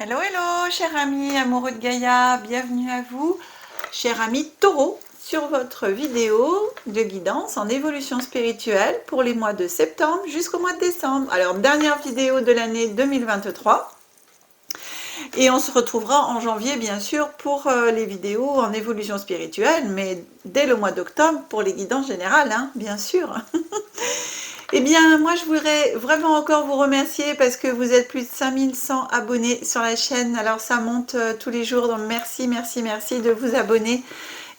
Hello, hello, cher ami amoureux de Gaïa, bienvenue à vous, cher ami Taureau, sur votre vidéo de guidance en évolution spirituelle pour les mois de septembre jusqu'au mois de décembre. Alors, dernière vidéo de l'année 2023. Et on se retrouvera en janvier, bien sûr, pour les vidéos en évolution spirituelle, mais dès le mois d'octobre pour les guidances générales, hein, bien sûr. Eh bien, moi, je voudrais vraiment encore vous remercier parce que vous êtes plus de 5100 abonnés sur la chaîne. Alors, ça monte tous les jours. Donc, merci, merci, merci de vous abonner.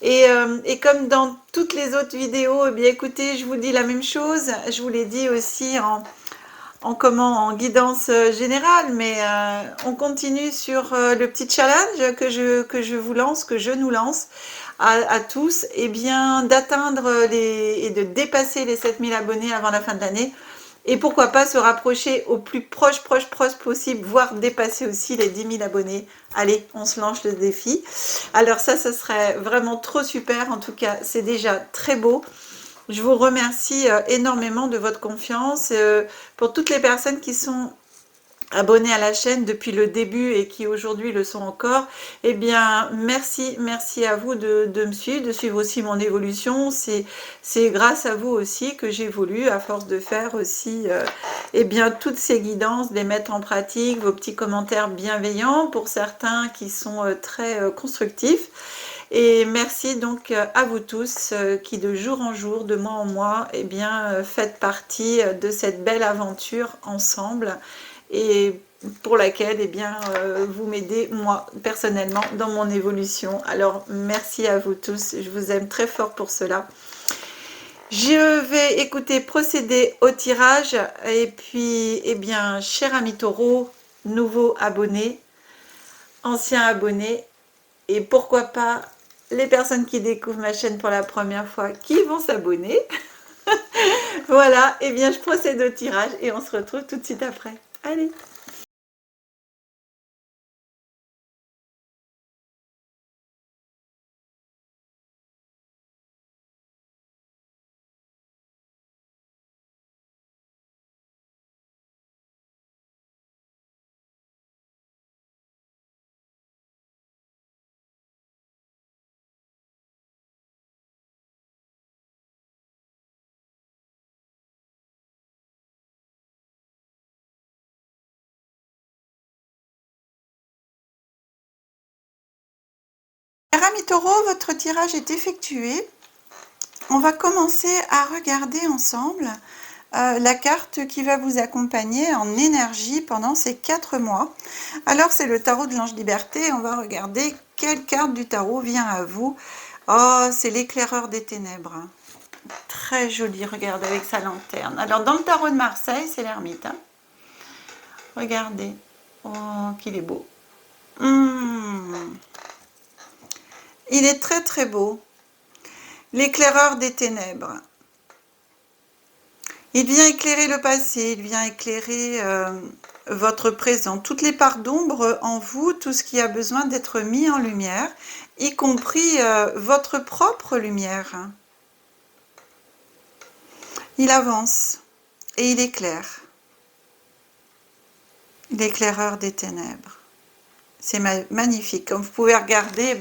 Et comme dans toutes les autres vidéos, eh bien, écoutez, je vous dis la même chose. Je vous l'ai dit aussi en guidance générale, mais on continue sur le petit challenge que je vous lance, que je nous lance à tous, et bien d'atteindre et de dépasser les 7000 abonnés avant la fin de l'année. Et pourquoi pas se rapprocher au plus proche possible, voire dépasser aussi les 10 000 abonnés. Allez, on se lance le défi. Alors ça serait vraiment trop super. En tout cas, c'est déjà très beau. Je vous remercie énormément de votre confiance. Pour toutes les personnes qui sont abonnés à la chaîne depuis le début et qui aujourd'hui le sont encore, eh bien merci, merci à vous de me suivre, de suivre aussi mon évolution. C'est grâce à vous aussi que j'évolue à force de faire aussi eh bien toutes ces guidances, de les mettre en pratique, vos petits commentaires bienveillants pour certains qui sont très constructifs. Et merci donc à vous tous qui de jour en jour, de mois en mois, eh bien, faites partie de cette belle aventure ensemble et pour laquelle eh bien, vous m'aidez moi personnellement dans mon évolution. Alors merci à vous tous, je vous aime très fort pour cela. Je vais écouter procéder au tirage et puis eh bien cher ami Taureau, nouveau abonné, ancien abonné et pourquoi pas les personnes qui découvrent ma chaîne pour la première fois qui vont s'abonner. Voilà, et bien je procède au tirage et on se retrouve tout de suite après. Allez! Cher ami Taureau, votre tirage est effectué. On va commencer à regarder ensemble la carte qui va vous accompagner en énergie pendant ces 4 mois. Alors c'est le tarot de l'ange liberté, on va regarder quelle carte du tarot vient à vous. Oh, c'est l'éclaireur des ténèbres. Très joli, regarde avec sa lanterne. Alors dans le tarot de Marseille, c'est l'ermite. Hein. Regardez, oh qu'il est beau. Il est très très beau. L'éclaireur des ténèbres. Il vient éclairer le passé, il vient éclairer votre présent, toutes les parts d'ombre en vous, tout ce qui a besoin d'être mis en lumière, y compris votre propre lumière. Il avance et il éclaire. L'éclaireur des ténèbres. C'est magnifique. Comme vous pouvez regarder,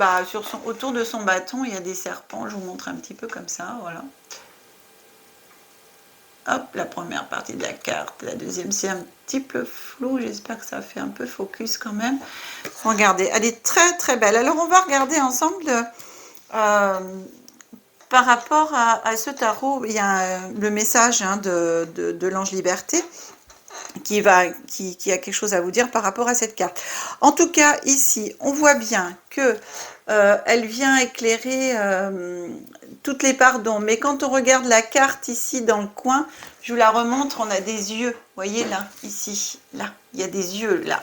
autour de son bâton, il y a des serpents. Je vous montre un petit peu comme ça, voilà. Hop, la première partie de la carte. La deuxième, c'est un petit peu flou. J'espère que ça fait un peu focus quand même. Regardez, elle est très très belle. Alors, on va regarder ensemble par rapport à ce tarot. Il y a le message hein, de l'ange liberté qui a quelque chose à vous dire par rapport à cette carte. En tout cas, ici, on voit bien que elle vient éclairer toutes les parts d'ombre. Mais quand on regarde la carte ici dans le coin, je vous la remontre, on a des yeux. Vous voyez là, ici, là, il y a des yeux là.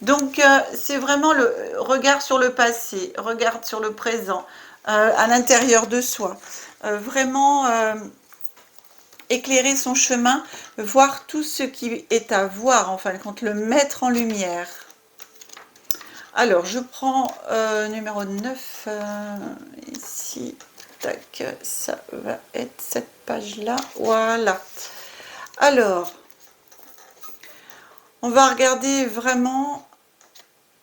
Donc, c'est vraiment le regard sur le passé, regard sur le présent, à l'intérieur de soi. Vraiment éclairer son chemin, voir tout ce qui est à voir, en fin de compte, le mettre en lumière. Alors, je prends numéro 9, ici, tac, ça va être cette page-là, voilà. Alors, on va regarder vraiment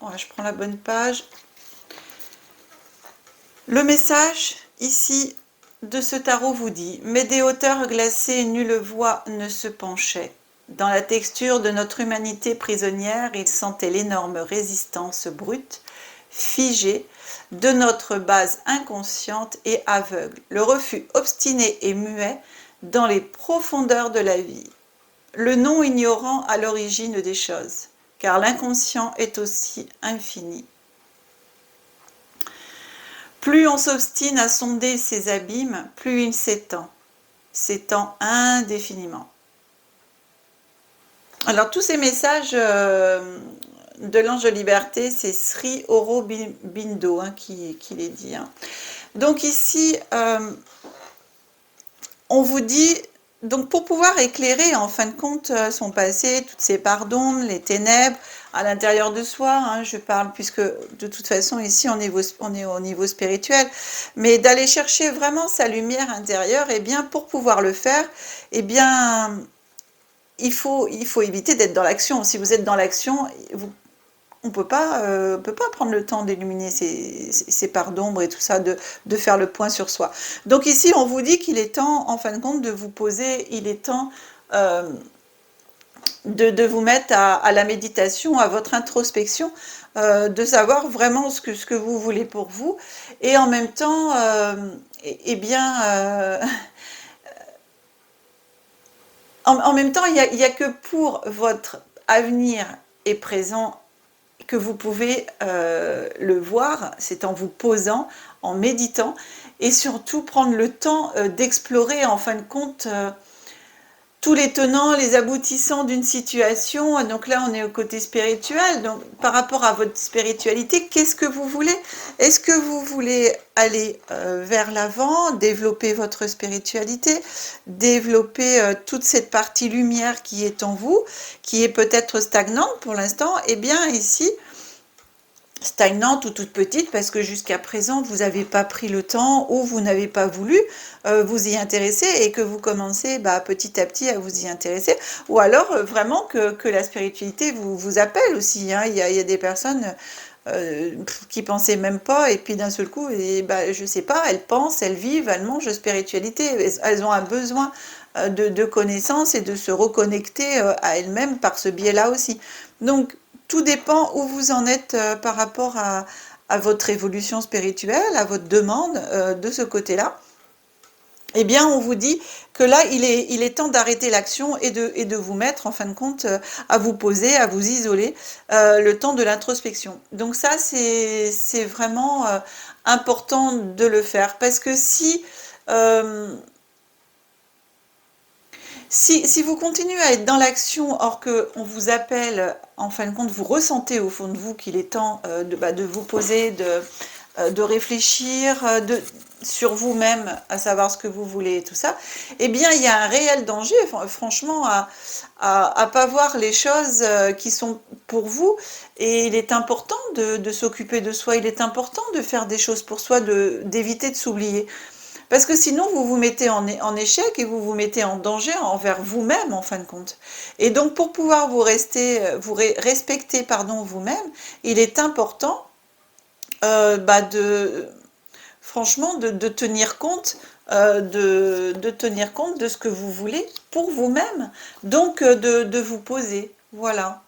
Ouais, je prends la bonne page. Le message ici de ce tarot vous dit: mais des hauteurs glacées, nulle voix ne se penchait. Dans la texture de notre humanité prisonnière, il sentait l'énorme résistance brute, figée, de notre base inconsciente et aveugle, le refus obstiné et muet dans les profondeurs de la vie, le non ignorant à l'origine des choses, car l'inconscient est aussi infini. Plus on s'obstine à sonder ces abîmes, plus il s'étend indéfiniment. Alors tous ces messages de l'ange de liberté, c'est Sri Aurobindo qui les dit. Donc ici, on vous dit, donc pour pouvoir éclairer en fin de compte son passé, toutes ses parts d'ombre, les ténèbres à l'intérieur de soi, je parle, puisque de toute façon ici on est au niveau spirituel, mais d'aller chercher vraiment sa lumière intérieure, et bien pour pouvoir le faire, et bien il faut éviter d'être dans l'action. Si vous êtes dans l'action, on peut pas prendre le temps d'illuminer ces parts d'ombre et tout ça, de faire le point sur soi. Donc ici, on vous dit qu'il est temps, en fin de compte, de vous poser, il est temps de vous mettre à la méditation, à votre introspection, de savoir vraiment ce que vous voulez pour vous, et en même temps, en même temps, il y a que pour votre avenir et présent que vous pouvez le voir, c'est en vous posant, en méditant, et surtout prendre le temps d'explorer en fin de compte tous les tenants, les aboutissants d'une situation. Donc là, on est au côté spirituel. Donc par rapport à votre spiritualité, qu'est-ce que vous voulez? Est-ce que vous voulez aller vers l'avant, développer votre spiritualité, développer toute cette partie lumière qui est en vous, qui est peut-être stagnante pour l'instant? Eh bien ici, stagnante ou toute petite, parce que jusqu'à présent vous n'avez pas pris le temps, ou vous n'avez pas voulu vous y intéresser, et que vous commencez petit à petit à vous y intéresser, ou alors vraiment que la spiritualité vous appelle aussi. Il y a des personnes qui pensaient même pas, et puis d'un seul coup, je sais pas, elles pensent, elles vivent, elles mangent spiritualité, elles ont un besoin de connaissances et de se reconnecter à elles-mêmes par ce biais-là aussi. Donc tout dépend où vous en êtes par rapport à votre évolution spirituelle, à votre demande de ce côté-là. Eh bien, on vous dit que là, il est temps d'arrêter l'action et de vous mettre, en fin de compte, à vous poser, à vous isoler, le temps de l'introspection. Donc ça, c'est vraiment important de le faire, parce que si vous continuez à être dans l'action, or qu'on vous appelle, en fin de compte, vous ressentez au fond de vous qu'il est temps de vous poser, de réfléchir sur vous-même, à savoir ce que vous voulez et tout ça, eh bien, il y a un réel danger, franchement, à pas voir les choses qui sont pour vous. Et il est important de s'occuper de soi, il est important de faire des choses pour soi, d'éviter de s'oublier. Parce que sinon, vous vous mettez en échec, et vous vous mettez en danger envers vous-même, en fin de compte. Et donc, pour pouvoir respecter vous-même, il est important franchement, de tenir compte, de tenir compte de ce que vous voulez pour vous-même. Donc, de vous poser. Voilà.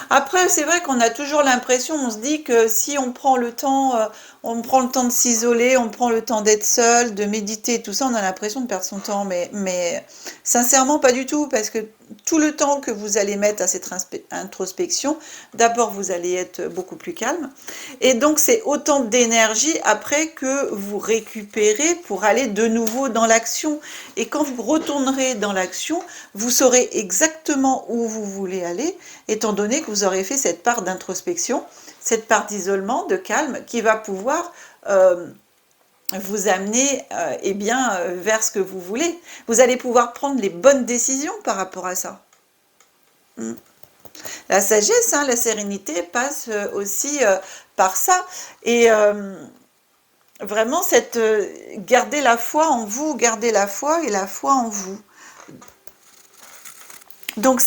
Après, c'est vrai qu'on a toujours l'impression, on se dit que si on prend le temps de s'isoler, on prend le temps d'être seul, de méditer, tout ça, on a l'impression de perdre son temps. Mais sincèrement, pas du tout, parce que tout le temps que vous allez mettre à cette introspection, d'abord, vous allez être beaucoup plus calme. Et donc, c'est autant d'énergie après que vous récupérez pour aller de nouveau dans l'action. Et quand vous retournerez dans l'action, vous saurez exactement où vous voulez aller, étant donné que vous aurez fait cette part d'introspection, cette part d'isolement, de calme, qui va pouvoir vous amener vers ce que vous voulez. Vous allez pouvoir prendre les bonnes décisions par rapport à ça. La sagesse, la sérénité passe aussi par ça. Et vraiment, garder la foi en vous, garder la foi et la foi en vous. Donc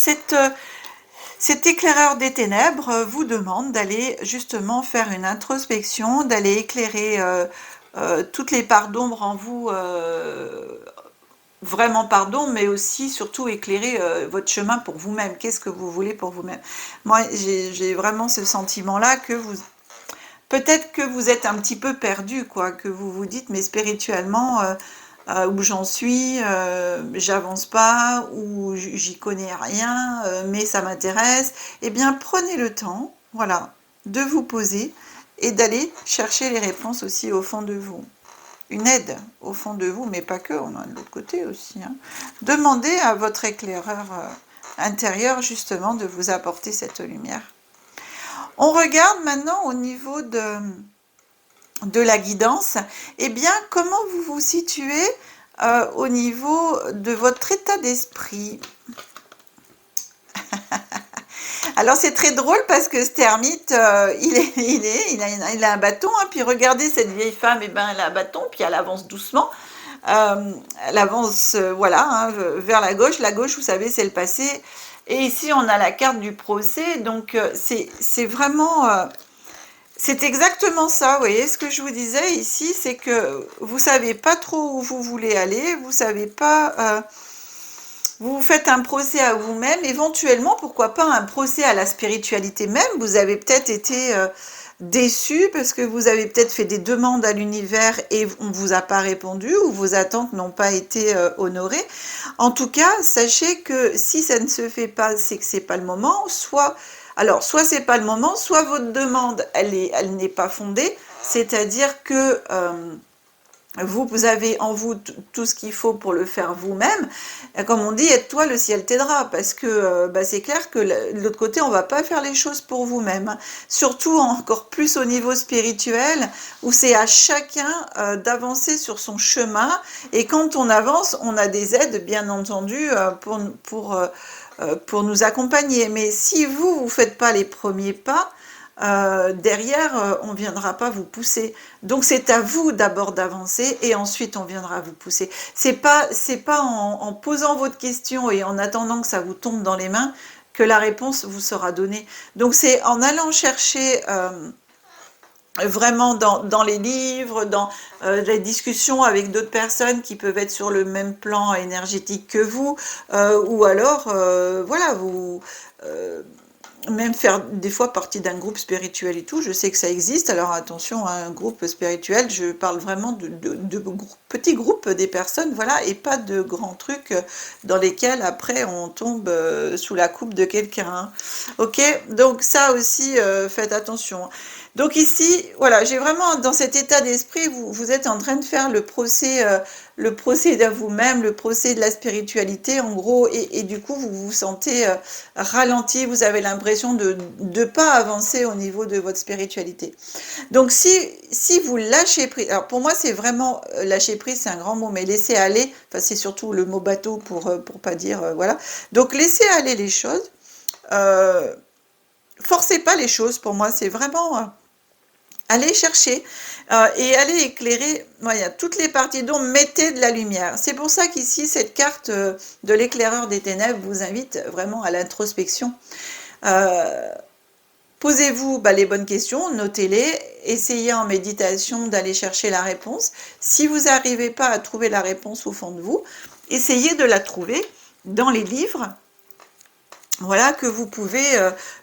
Cet éclaireur des ténèbres vous demande d'aller justement faire une introspection, d'aller éclairer toutes les parts d'ombre en vous, vraiment pardon, mais aussi surtout éclairer votre chemin pour vous-même. Qu'est-ce que vous voulez pour vous-même? Moi, j'ai vraiment ce sentiment-là que vous... Peut-être que vous êtes un petit peu perdu, quoi, que vous vous dites, mais spirituellement, où j'en suis, j'avance pas, ou j'y connais rien, mais ça m'intéresse. Eh bien, prenez le temps, voilà, de vous poser et d'aller chercher les réponses aussi au fond de vous. Une aide au fond de vous, mais pas que, on en a de l'autre côté aussi. Hein. Demandez à votre éclaireur intérieur, justement, de vous apporter cette lumière. On regarde maintenant au niveau de la guidance. Eh bien, comment vous vous situez au niveau de votre état d'esprit? Alors c'est très drôle parce que ce termite, il a un bâton, hein, puis regardez cette vieille femme, et ben elle a un bâton, puis elle avance doucement, elle avance voilà, hein, vers la gauche. La gauche, vous savez, c'est le passé. Et ici on a la carte du procès, donc c'est vraiment, c'est exactement ça. Vous voyez, ce que je vous disais ici, c'est que vous savez pas trop où vous voulez aller, vous savez pas. Vous faites un procès à vous-même, éventuellement, pourquoi pas un procès à la spiritualité même. Vous avez peut-être été déçu parce que vous avez peut-être fait des demandes à l'univers et on ne vous a pas répondu ou vos attentes n'ont pas été honorées. En tout cas, sachez que si ça ne se fait pas, c'est que c'est pas le moment. Soit c'est pas le moment, soit votre demande, elle n'est pas fondée. C'est-à-dire que vous avez en vous tout ce qu'il faut pour le faire vous-même. Comme on dit, aide-toi, le ciel t'aidera. Parce que c'est clair que de l'autre côté, on ne va pas faire les choses pour vous-même. Surtout encore plus au niveau spirituel, où c'est à chacun d'avancer sur son chemin. Et quand on avance, on a des aides, bien entendu, pour nous accompagner. Mais si vous ne faites pas les premiers pas, derrière, on ne viendra pas vous pousser. Donc c'est à vous d'abord d'avancer et ensuite on viendra vous pousser. C'est pas en posant votre question et en attendant que ça vous tombe dans les mains que la réponse vous sera donnée. Donc c'est en allant chercher vraiment dans les livres, dans les discussions avec d'autres personnes qui peuvent être sur le même plan énergétique que vous, ou alors, voilà, vous... même faire des fois partie d'un groupe spirituel et tout, je sais que ça existe. Alors attention, un groupe spirituel, je parle vraiment de petits groupes des personnes, voilà, et pas de grands trucs dans lesquels après on tombe sous la coupe de quelqu'un. Hein. Ok, donc ça aussi, faites attention. Donc ici, voilà, j'ai vraiment dans cet état d'esprit, vous êtes en train de faire le procès de vous-même, le procès de la spiritualité, en gros, et du coup, vous vous sentez ralenti, vous avez l'impression de ne pas avancer au niveau de votre spiritualité. Donc si vous lâchez prise, alors pour moi, c'est vraiment, lâcher prise, c'est un grand mot, mais laisser aller, enfin c'est surtout le mot bateau pour pas dire, voilà. Donc laissez aller les choses, forcez pas les choses, pour moi, c'est vraiment... allez chercher et allez éclairer voilà, toutes les parties d'ombre, mettez de la lumière. C'est pour ça qu'ici, cette carte de l'éclaireur des ténèbres vous invite vraiment à l'introspection. Posez-vous les bonnes questions, notez-les, essayez en méditation d'aller chercher la réponse. Si vous n'arrivez pas à trouver la réponse au fond de vous, essayez de la trouver dans les livres. Voilà, que vous pouvez...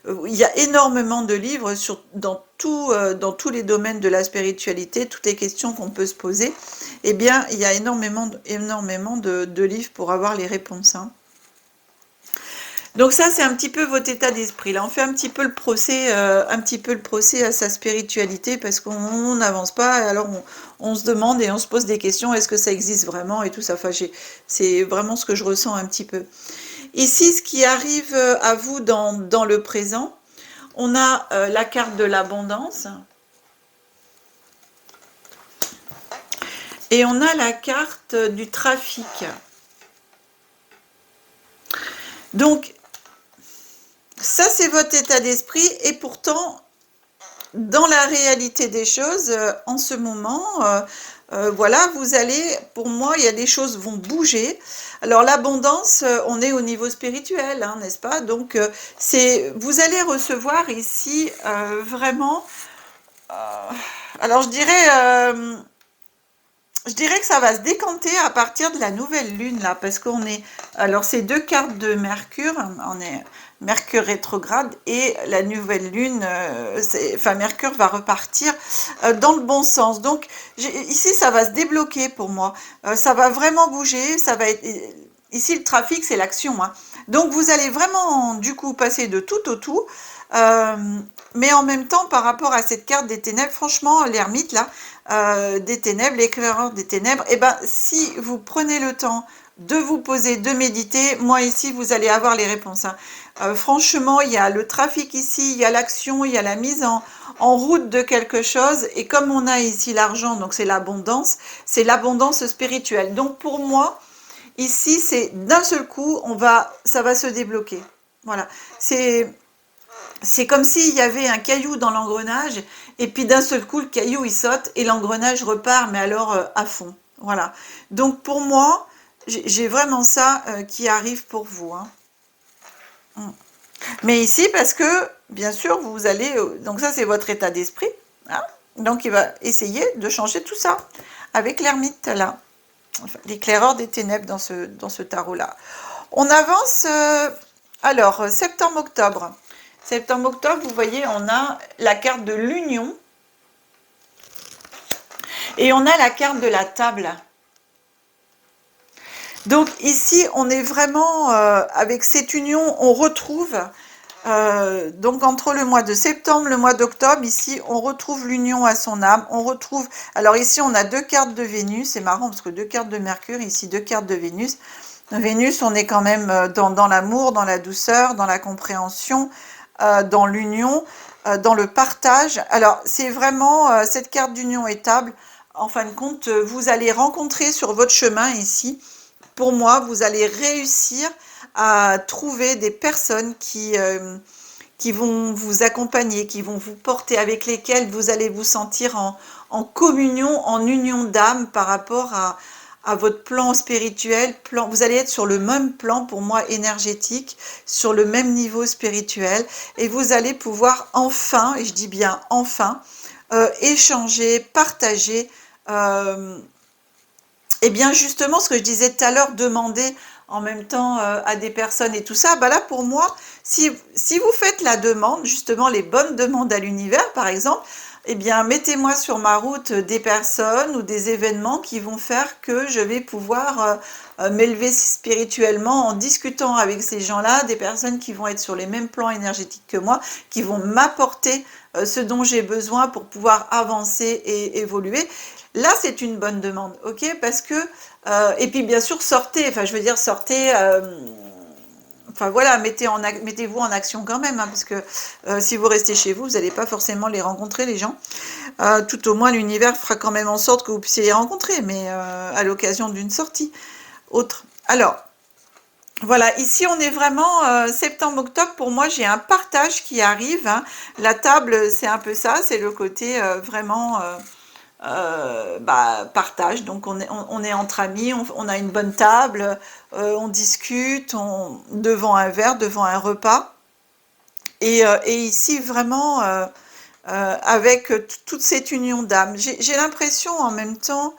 il y a énormément de livres dans tous les domaines de la spiritualité, toutes les questions qu'on peut se poser. Eh bien, il y a énormément de livres pour avoir les réponses. Hein. Donc ça, c'est un petit peu votre état d'esprit. Là, on fait un petit peu le procès à sa spiritualité parce qu'on n'avance pas. Alors, on se demande et on se pose des questions. Est-ce que ça existe vraiment et tout ça. Enfin, c'est vraiment ce que je ressens un petit peu. Ici, ce qui arrive à vous dans le présent, on a la carte de l'abondance et on a la carte du trafic. Donc, ça, c'est votre état d'esprit et pourtant, dans la réalité des choses, en ce moment, voilà, vous allez, pour moi, il y a des choses vont bouger. Alors l'abondance, on est au niveau spirituel, hein, n'est-ce pas? Donc vous allez recevoir ici vraiment. Alors je dirais que ça va se décanter à partir de la nouvelle lune là, parce qu'on est, alors c'est deux cartes de Mercure, on est Mercure rétrograde et la nouvelle lune, enfin Mercure va repartir dans le bon sens. Donc ici ça va se débloquer pour moi, ça va vraiment bouger, ça va être ici le trafic c'est l'action, hein. Donc vous allez vraiment du coup passer de tout au tout. Euh, mais en même temps, par rapport à cette carte des ténèbres, franchement, l'ermite là, des ténèbres, l'éclaireur des ténèbres, et ben si vous prenez le temps de vous poser, de méditer, moi ici vous allez avoir les réponses, hein. Franchement, il y a le trafic ici, il y a l'action, il y a la mise en route de quelque chose, et comme on a ici l'argent, donc c'est l'abondance spirituelle. Donc pour moi, ici c'est d'un seul coup, ça va se débloquer. Voilà, c'est comme s'il y avait un caillou dans l'engrenage, et puis d'un seul coup, le caillou, il saute, et l'engrenage repart, mais alors à fond. Voilà. Donc pour moi, j'ai vraiment ça qui arrive pour vous, hein. Mais ici, parce que, bien sûr, vous allez... donc ça, c'est votre état d'esprit, hein. Donc il va essayer de changer tout ça, avec l'ermite, là. Enfin, l'éclaireur des ténèbres dans ce tarot-là. On avance... alors, septembre-octobre. Septembre-octobre, vous voyez, on a la carte de l'union et on a la carte de la table. Donc ici, on est vraiment avec cette union, on retrouve, donc entre le mois de septembre, le mois d'octobre, ici, on retrouve l'union à son âme, on retrouve, alors ici, on a deux cartes de Vénus, c'est marrant parce que deux cartes de Mercure, ici, deux cartes de Vénus. Vénus, on est quand même dans l'amour, dans la douceur, dans la compréhension, dans l'union, dans le partage. Alors, c'est vraiment cette carte d'union et table. En fin de compte, vous allez rencontrer sur votre chemin ici, pour moi, vous allez réussir à trouver des personnes qui vont vous accompagner, qui vont vous porter, avec lesquelles vous allez vous sentir en communion, en union d'âme par rapport à votre plan spirituel. Vous allez être sur le même plan, pour moi, énergétique, sur le même niveau spirituel, et vous allez pouvoir enfin, et je dis bien enfin, échanger, partager, et bien justement, ce que je disais tout à l'heure, demander en même temps à des personnes et tout ça, bah là pour moi, si vous faites la demande, justement les bonnes demandes à l'univers par exemple, eh bien mettez-moi sur ma route des personnes ou des événements qui vont faire que je vais pouvoir m'élever spirituellement en discutant avec ces gens-là, des personnes qui vont être sur les mêmes plans énergétiques que moi, qui vont m'apporter ce dont j'ai besoin pour pouvoir avancer et évoluer. Là, c'est une bonne demande, ok? Parce que, et puis bien sûr, sortez, enfin je veux dire, sortez, enfin voilà, mettez-vous en action quand même, hein, parce que si vous restez chez vous, vous n'allez pas forcément les rencontrer, les gens. Tout au moins, l'univers fera quand même en sorte que vous puissiez les rencontrer, mais à l'occasion d'une sortie autre. Alors, voilà, ici on est vraiment septembre-octobre, pour moi j'ai un partage qui arrive, hein. La table, c'est un peu ça, c'est le côté vraiment... partage, donc on est entre amis, on a une bonne table, on discute devant un verre, devant un repas, et ici vraiment avec toute cette union d'âme, j'ai l'impression en même temps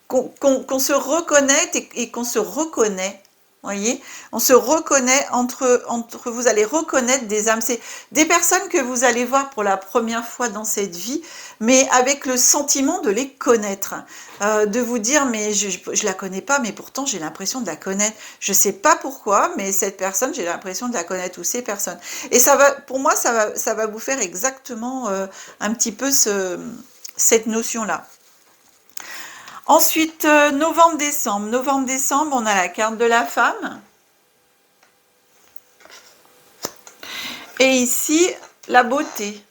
qu'on se reconnecte et qu'on se reconnaît. Voyez, on se reconnaît entre vous, allez reconnaître des âmes, c'est des personnes que vous allez voir pour la première fois dans cette vie, mais avec le sentiment de les connaître, de vous dire mais je la connais pas, mais pourtant j'ai l'impression de la connaître, je sais pas pourquoi, mais cette personne j'ai l'impression de la connaître, ou ces personnes, et ça va, pour moi ça va vous faire exactement un petit peu cette notion là. Ensuite, novembre-décembre. Novembre-décembre, on a la carte de la femme. Et ici, la beauté.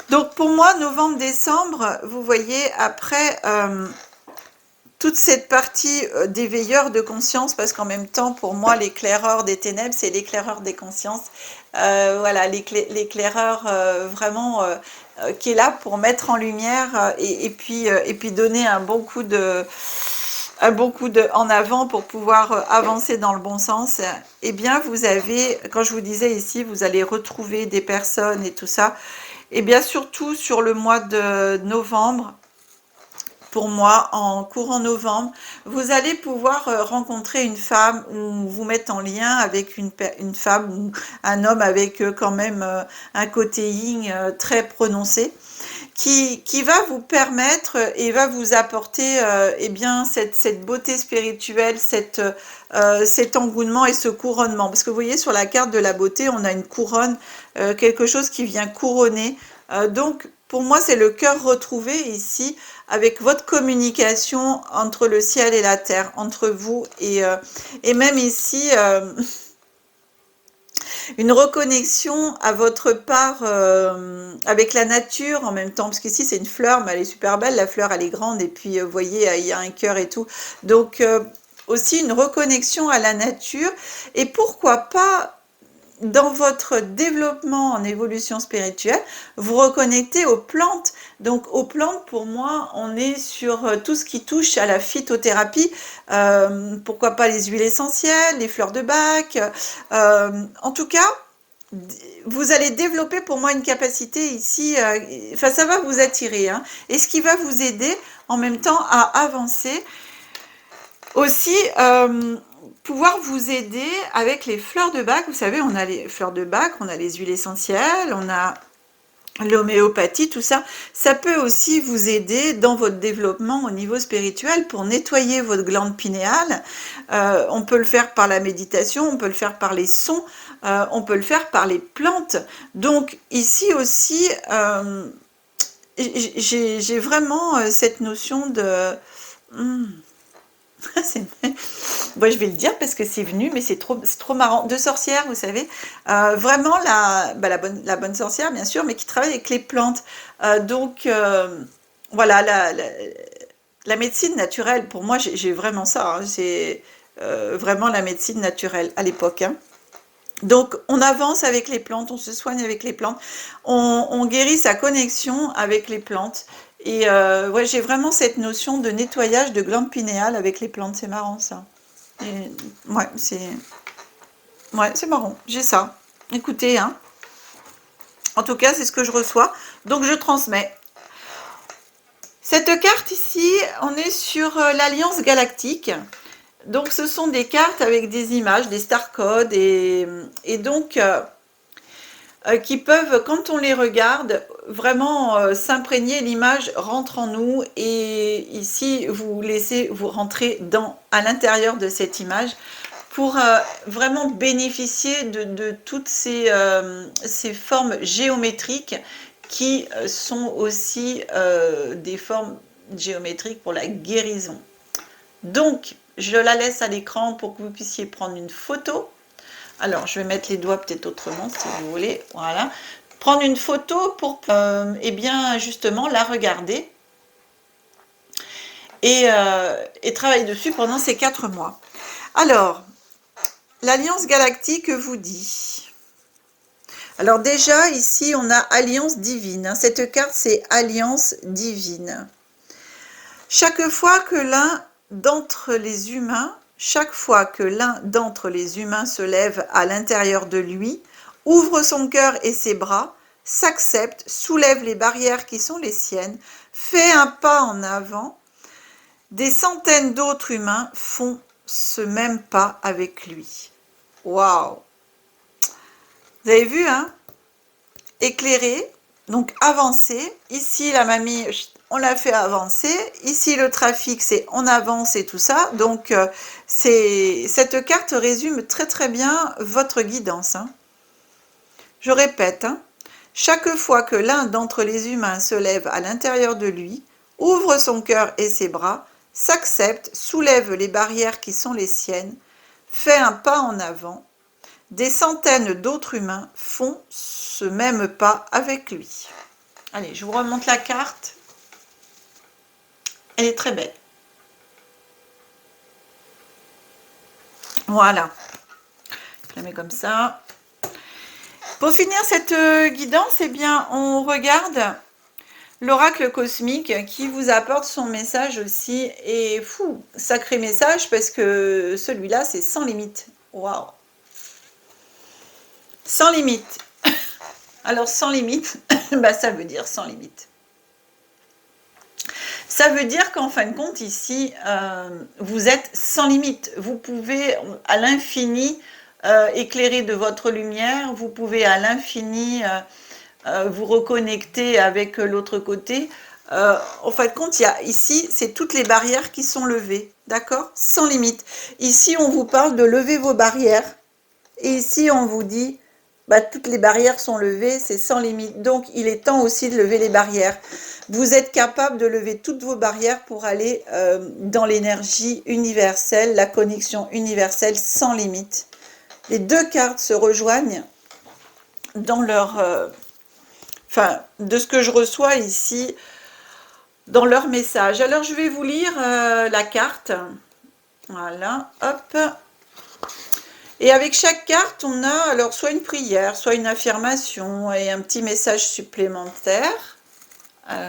Donc pour moi, novembre-décembre, vous voyez, après toute cette partie des veilleurs de conscience, parce qu'en même temps, pour moi, l'éclaireur des ténèbres, c'est l'éclaireur des consciences. Voilà, l'éclaireur vraiment qui est là pour mettre en lumière et puis donner un bon coup en avant pour pouvoir avancer dans le bon sens. Eh bien, vous avez, quand je vous disais ici, vous allez retrouver des personnes et tout ça. Eh bien, surtout sur le mois de novembre, pour moi, en courant novembre, vous allez pouvoir rencontrer une femme ou vous mettre en lien avec une femme ou un homme avec quand même un côté yin très prononcé qui va vous permettre et va vous apporter eh bien, cette beauté spirituelle, cet engouement et ce couronnement. Parce que vous voyez, sur la carte de la beauté, on a une couronne, quelque chose qui vient couronner. Donc, pour moi, c'est le cœur retrouvé ici, avec votre communication entre le ciel et la terre, entre vous et même ici... une reconnexion à votre part avec la nature en même temps, parce qu'ici c'est une fleur, mais elle est super belle, la fleur elle est grande, et puis vous voyez, il y a un cœur et tout. Donc aussi une reconnexion à la nature, et pourquoi pas dans votre développement en évolution spirituelle, vous reconnectez aux plantes. Donc aux plantes, pour moi, on est sur tout ce qui touche à la phytothérapie. Pourquoi pas les huiles essentielles, les fleurs de bac. En tout cas, vous allez développer pour moi une capacité ici, enfin ça va vous attirer, hein, et ce qui va vous aider en même temps à avancer. Aussi, pouvoir vous aider avec les fleurs de bac. Vous savez, on a les fleurs de bac, on a les huiles essentielles, on a l'homéopathie, tout ça. Ça peut aussi vous aider dans votre développement au niveau spirituel pour nettoyer votre glande pinéale. On peut le faire par la méditation, on peut le faire par les sons, on peut le faire par les plantes. Donc ici aussi, j'ai vraiment cette notion de... Moi, je vais le dire parce que c'est venu, mais c'est trop marrant. Deux sorcières, vous savez, vraiment la bonne sorcière, bien sûr, mais qui travaille avec les plantes. Donc, voilà, la médecine naturelle, pour moi, j'ai vraiment ça. Hein, c'est vraiment la médecine naturelle à l'époque. Hein. Donc, on avance avec les plantes, on se soigne avec les plantes, on guérit sa connexion avec les plantes. Et ouais, j'ai vraiment cette notion de nettoyage de glande pinéale avec les plantes, c'est marrant ça. Et, ouais, c'est marrant, j'ai ça. Écoutez, hein. En tout cas, c'est ce que je reçois, donc je transmets. Cette carte ici, on est sur l'Alliance Galactique. Donc, ce sont des cartes avec des images, des star codes, et donc qui peuvent, quand on les regarde, vraiment s'imprégner, l'image rentre en nous, et ici, vous laissez vous rentrer à l'intérieur de cette image pour vraiment bénéficier de toutes ces formes géométriques qui sont aussi des formes géométriques pour la guérison. Donc, je la laisse à l'écran pour que vous puissiez prendre une photo. Alors, je vais mettre les doigts peut-être autrement, si vous voulez. Voilà. Prendre une photo pour, eh bien, justement, la regarder et travailler dessus pendant ces 4 mois. Alors, l'Alliance Galactique vous dit... Alors déjà, ici, on a Alliance Divine. Hein. Cette carte, c'est Alliance Divine. Chaque fois que l'un d'entre les humains se lève à l'intérieur de lui, ouvre son cœur et ses bras, s'accepte, soulève les barrières qui sont les siennes, fait un pas en avant, des centaines d'autres humains font ce même pas avec lui. Waouh! Vous avez vu, hein? Éclairer, donc avancer. Ici, la mamie, on l'a fait avancer. Ici, le trafic, c'est on avance et tout ça. Donc, cette carte résume très très bien votre guidance. Hein. Je répète, hein, chaque fois que l'un d'entre les humains se lève à l'intérieur de lui, ouvre son cœur et ses bras, s'accepte, soulève les barrières qui sont les siennes, fait un pas en avant, des centaines d'autres humains font ce même pas avec lui. Allez, je vous remonte la carte. Elle est très belle. Voilà. Je la mets comme ça. Pour finir cette guidance, eh bien, on regarde l'oracle cosmique qui vous apporte son message aussi. Et fou, sacré message parce que celui-là, c'est sans limite. Waouh! Sans limite. Alors, sans limite, bah, ça veut dire sans limite. Ça veut dire qu'en fin de compte, ici, vous êtes sans limite. Vous pouvez à l'infini éclairer de votre lumière. Vous pouvez à l'infini vous reconnecter avec l'autre côté. En fin de compte, il y a, ici, c'est toutes les barrières qui sont levées. D'accord? Sans limite. Ici, on vous parle de lever vos barrières. Et ici, on vous dit, bah, toutes les barrières sont levées, c'est sans limite. Donc, il est temps aussi de lever les barrières. Vous êtes capable de lever toutes vos barrières pour aller dans l'énergie universelle, la connexion universelle sans limite. Les deux cartes se rejoignent dans leur... enfin, de ce que je reçois ici, dans leur message. Alors, je vais vous lire la carte. Voilà, hop. Et avec chaque carte, on a alors soit une prière, soit une affirmation et un petit message supplémentaire.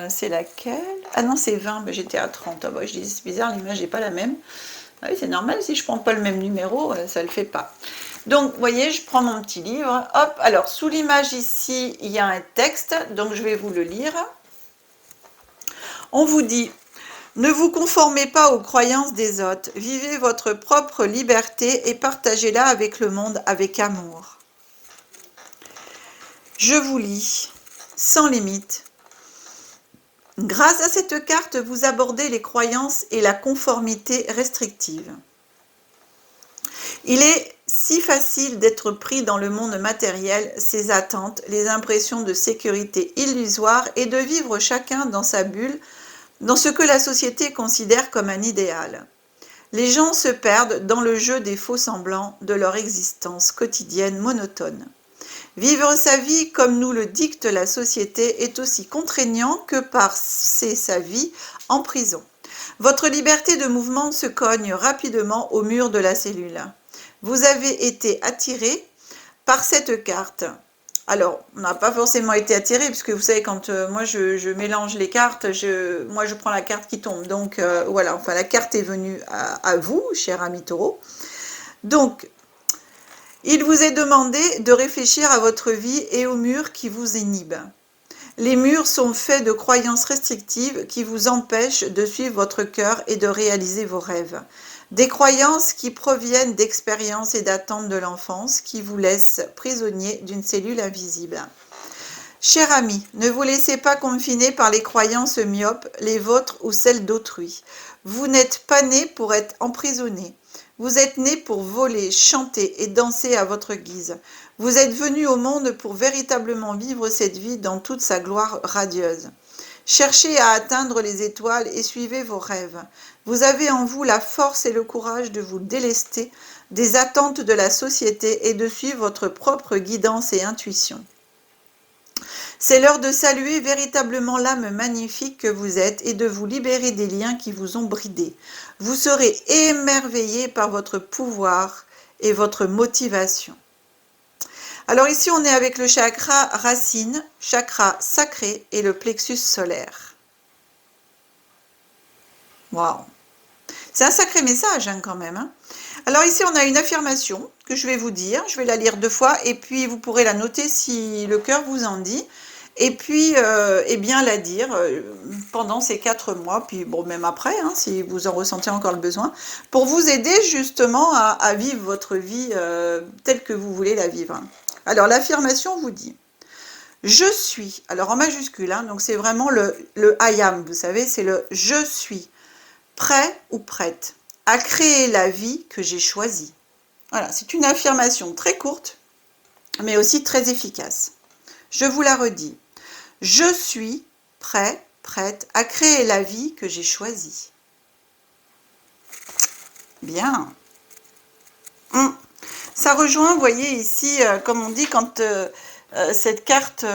C'est laquelle? Ah non, c'est 20, ben, j'étais à 30. Ah bah, je dis, c'est bizarre, l'image n'est pas la même. Ah oui, c'est normal, si je ne prends pas le même numéro, ça ne le fait pas. Donc, vous voyez, je prends mon petit livre. Hop, alors, sous l'image ici, il y a un texte, donc je vais vous le lire. On vous dit... Ne vous conformez pas aux croyances des autres, vivez votre propre liberté et partagez-la avec le monde avec amour. Je vous lis, sans limite. Grâce à cette carte, vous abordez les croyances et la conformité restrictive. Il est si facile d'être pris dans le monde matériel, ses attentes, les impressions de sécurité illusoires et de vivre chacun dans sa bulle, dans ce que la société considère comme un idéal. Les gens se perdent dans le jeu des faux-semblants de leur existence quotidienne monotone. Vivre sa vie comme nous le dicte la société est aussi contraignant que passer sa vie en prison. Votre liberté de mouvement se cogne rapidement au mur de la cellule. Vous avez été attiré par cette carte. Alors, on n'a pas forcément été attiré, puisque vous savez, quand moi je mélange les cartes, moi je prends la carte qui tombe. Donc voilà, enfin la carte est venue à vous, cher ami Taureau. Donc, il vous est demandé de réfléchir à votre vie et aux murs qui vous inhibent. Les murs sont faits de croyances restrictives qui vous empêchent de suivre votre cœur et de réaliser vos rêves. Des croyances qui proviennent d'expériences et d'attentes de l'enfance qui vous laissent prisonnier d'une cellule invisible. Cher ami, ne vous laissez pas confiner par les croyances myopes, les vôtres ou celles d'autrui. Vous n'êtes pas né pour être emprisonné. Vous êtes né pour voler, chanter et danser à votre guise. Vous êtes venu au monde pour véritablement vivre cette vie dans toute sa gloire radieuse. Cherchez à atteindre les étoiles et suivez vos rêves. Vous avez en vous la force et le courage de vous délester des attentes de la société et de suivre votre propre guidance et intuition. C'est l'heure de saluer véritablement l'âme magnifique que vous êtes et de vous libérer des liens qui vous ont bridé. Vous serez émerveillé par votre pouvoir et votre motivation. Alors ici, on est avec le chakra racine, chakra sacré et le plexus solaire. Waouh! C'est un sacré message quand même. Hein. Alors ici, on a une affirmation que je vais vous dire. Je vais la lire 2 fois et puis vous pourrez la noter si le cœur vous en dit. Et puis, eh bien, la dire pendant ces 4 mois, puis bon, même après, hein, si vous en ressentez encore le besoin, pour vous aider justement à vivre votre vie telle que vous voulez la vivre. Alors, l'affirmation vous dit « Je suis », alors en majuscule, hein, donc c'est vraiment le I am, vous savez, c'est le « je suis » prêt ou prête à créer la vie que j'ai choisie. Voilà, c'est une affirmation très courte, mais aussi très efficace. Je vous la redis. Je suis prêt, prête à créer la vie que j'ai choisie. Bien. Ça rejoint, vous voyez ici, comme on dit, quand cette carte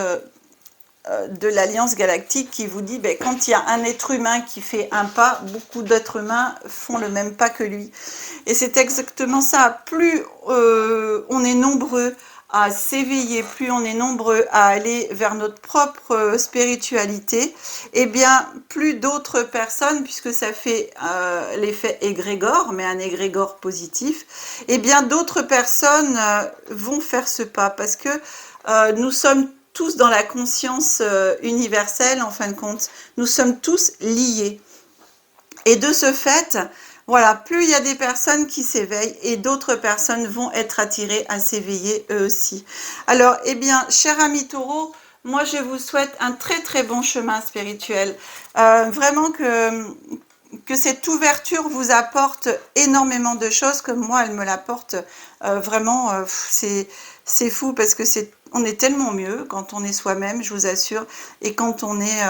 de l'Alliance Galactique qui vous dit ben, quand il y a un être humain qui fait un pas, beaucoup d'êtres humains font le même pas que lui. Et c'est exactement ça. Plus on est nombreux à s'éveiller, plus on est nombreux à aller vers notre propre spiritualité, et bien plus d'autres personnes, puisque ça fait l'effet égrégore, mais un égrégore positif, et bien d'autres personnes vont faire ce pas, parce que nous sommes tous dans la conscience universelle, en fin de compte. Nous sommes tous liés. Et de ce fait, voilà, plus il y a des personnes qui s'éveillent et d'autres personnes vont être attirées à s'éveiller eux aussi. Alors, eh bien, cher ami Taureau, moi je vous souhaite un très très bon chemin spirituel. Vraiment que cette ouverture vous apporte énormément de choses, comme moi elle me l'apporte vraiment, c'est fou parce que on est tellement mieux quand on est soi-même, je vous assure, et quand on est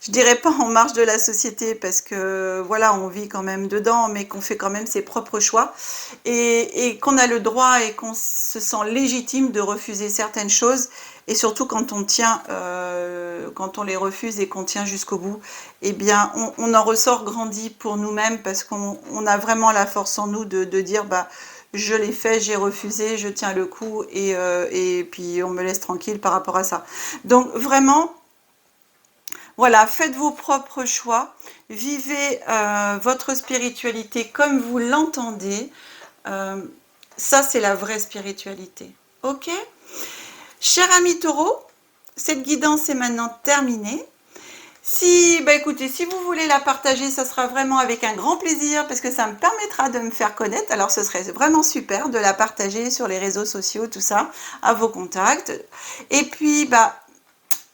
je dirais pas en marge de la société parce que voilà, on vit quand même dedans, mais qu'on fait quand même ses propres choix et qu'on a le droit et qu'on se sent légitime de refuser certaines choses, et surtout quand on tient, quand on les refuse et qu'on tient jusqu'au bout, eh bien on en ressort grandi pour nous-mêmes parce qu'on a vraiment la force en nous de dire bah je l'ai fait, j'ai refusé, je tiens le coup et puis on me laisse tranquille par rapport à ça. Donc vraiment, voilà, faites vos propres choix, vivez votre spiritualité comme vous l'entendez. Euh, Ça, c'est la vraie spiritualité. Ok? Cher ami Taureau, cette guidance est maintenant terminée. Si, bah écoutez, si vous voulez la partager, ça sera vraiment avec un grand plaisir parce que ça me permettra de me faire connaître. Alors, ce serait vraiment super de la partager sur les réseaux sociaux, tout ça, à vos contacts. Et puis, bah,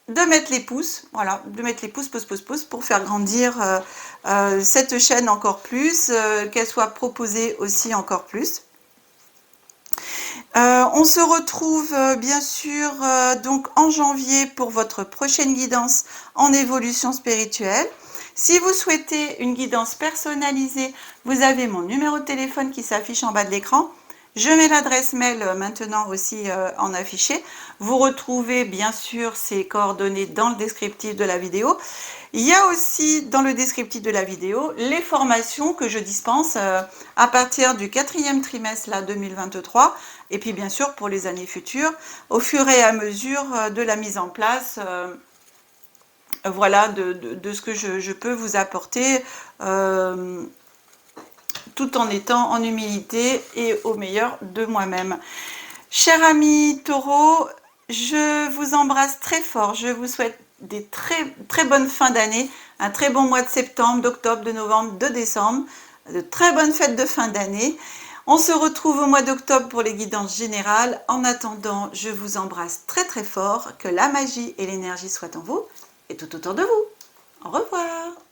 de mettre les pouces, voilà, de mettre les pouces, pouces pour faire grandir cette chaîne encore plus, qu'elle soit proposée aussi encore plus. On se retrouve bien sûr donc en janvier pour votre prochaine guidance en évolution spirituelle. Si vous souhaitez une guidance personnalisée, vous avez mon numéro de téléphone qui s'affiche en bas de l'écran. Je mets l'adresse mail maintenant aussi en affiché. Vous retrouvez bien sûr ces coordonnées dans le descriptif de la vidéo. Il y a aussi dans le descriptif de la vidéo les formations que je dispense à partir du 4e trimestre là, 2023 et puis bien sûr pour les années futures au fur et à mesure de la mise en place voilà, de ce que je peux vous apporter tout en étant en humilité et au meilleur de moi-même. Cher ami Taureau, je vous embrasse très fort. Je vous souhaite des très bonnes fins d'année, un très bon mois de septembre, d'octobre, de novembre, de décembre, de très bonnes fêtes de fin d'année. On se retrouve au mois d'octobre pour les guidances générales. En attendant, je vous embrasse très fort. Que la magie et l'énergie soient en vous et tout autour de vous. Au revoir.